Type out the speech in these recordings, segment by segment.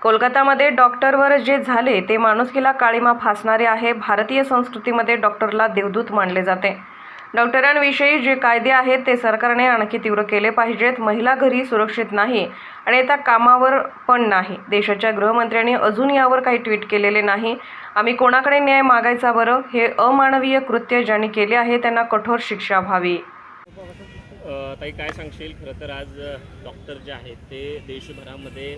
कोलकातामध्ये डॉक्टरवर जे झाले ते माणुसकीला काळिमा फासणारे आहे। भारतीय संस्कृतीमध्ये डॉक्टरला देवदूत मानले जाते। डॉक्टरांविषयी जे कायदे आहेत ते सरकारने आणखी तीव्र केले पाहिजेत। महिला घरी सुरक्षित नाही आणि आता कामावर पण नाही। देशाच्या गृहमंत्र्यांनी अजून यावर काही ट्विट केलेले नाही। आम्ही कोणाकडे न्याय मागायचा बरं? हे अमानवीय कृत्य ज्यांनी केले आहे त्यांना कठोर शिक्षा व्हावी। ताई काय सांगशील? खरं तर आज डॉक्टर जे आहेत ते देशभरामध्ये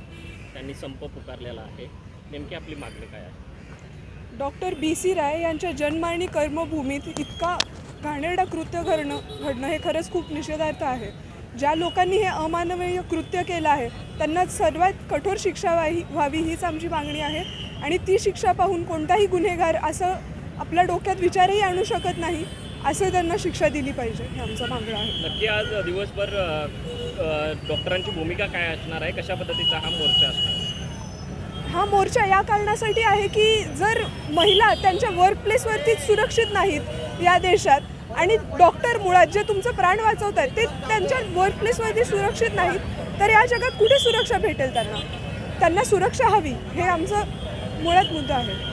त्यांनी संप पुकारलेला आहे, नेमकी आपली मागणी काय आहे? डॉक्टर BC राय यांच्या जन्म आणि कर्मभूमीत इतका घाणेरडा कृत्य घडणं हे खरंच खूप निषेधार्थ आहे। ज्या लोकांनी हे अमानवीय कृत्य केलं आहे त्यांना सर्वात कठोर शिक्षा व्हावी हीच आमची मागणी आहे। आणि ती शिक्षा पाहून कोणताही गुन्हेगार असं आपल्या डोक्यात विचारही आणू शकत नाही, असं त्यांना शिक्षा दिली पाहिजे हे आमचं मागणं आहे। नक्की आज दिवसभर डॉक्टरांची भूमिका काय असणार आहे? कशा पद्धतीचा हा मोर्चा असणार आहे? हा मोर्चा या कारणासाठी आहे की जर महिला त्यांच्या वर्कप्लेसवरती सुरक्षित नाहीत या देशात, आणि डॉक्टर मुळात जे तुमचं प्राण वाचवतात ते त्यांच्या वर्कप्लेसवरती सुरक्षित नाहीत, तर या जगात कुठे सुरक्षा भेटेल? त्यांना सुरक्षा हवी, हे आमचं मुळात मुद्दा आहे।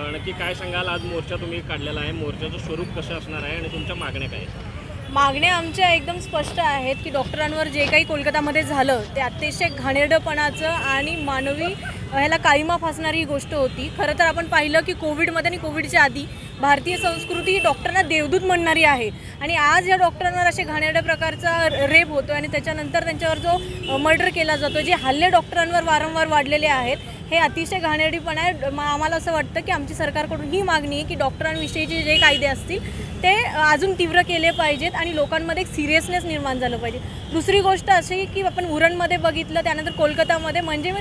नक्की काय सांगाल? आज मोर्चा तुम्ही काढलेला आहे, मोर्चाचं स्वरूप कसं असणार आहे आणि तुमच्या मागण्या काय आहेत? मागण्या आमच्या एकदम स्पष्ट आहेत की डॉक्टरांवर जे काही कोलकातामध्ये झालं ते अतिशय घाणेरडपणाचं आणि मानवी ह्याला काळिमा फासणारी ही गोष्ट होती। खरं तर आपण पाहिलं की कोविडमध्ये आणि कोविडच्या आधी भारतीय संस्कृती ही डॉक्टरांना देवदूत म्हणणारी आहे, आणि आज या डॉक्टरांवर असे घाणेरड्या प्रकारचा रेप होतो आणि त्याच्यानंतर त्यांच्यावर जो मर्डर केला जातो, जे हल्ले डॉक्टरांवर वारंवार वाढलेले आहेत, हे अतिशय घाणेरडीपणा आहे। आम्हाला असं वाटतं की आमची सरकारकडून ही मागणी आहे की डॉक्टरांविषयीचे जे कायदे असतील ते अजून तीव्र केले पाहिजेत आणि लोकांमध्ये एक सिरियसनेस निर्माण झालं पाहिजे। दुसरी गोष्ट अशी की आपण उरणमध्ये बघितलं, त्यानंतर कोलकातामध्ये, म्हणजे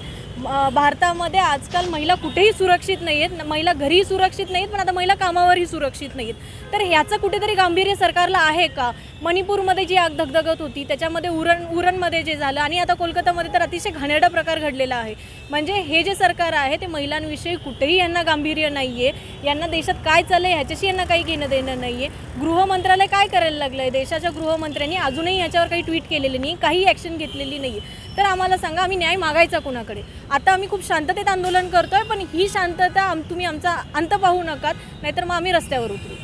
भारतामध्ये आजकाल महिला कुठेही सुरक्षित नाही आहेत, महिला घरीही सुरक्षित नाहीत, पण आता महिला कामावरही सुरक्षित नाही आहेत। तर ह्याचं कुठेतरी गांभीर्य सरकारला आहे का? मणिपूरमध्ये जी आग धगधगत होती, त्याच्यामध्ये उरणमध्ये जे झालं, आणि आता कोलकातामध्ये तर अतिशय घाणेरडा प्रकार घडलेला आहे। म्हणजे हे जे सरकार आहे ते महिलांविषयी कुठेही यांना गांभीर्य नाही आहे, यांना देशात काय चाललं आहे ह्याच्याशी यांना काही घेणं देणं नाही आहे। गृह मंत्रालय काय करायला लागलं आहे? देशाच्या गृहमंत्र्यांनी अजूनही याच्यावर काही ट्विट केलेले नाही, काही ॲक्शन घेतलेली नाही आहे। तर आम्हाला सांगा, आम्ही न्याय मागायचा कोणाकडे? आता आम्ही खूप शांततेत आंदोलन करतोय, पण ही शांतता तुम्ही आमचा अंत पाहू नका, नाहीतर मग आम्ही रस्त्यावर उतरू।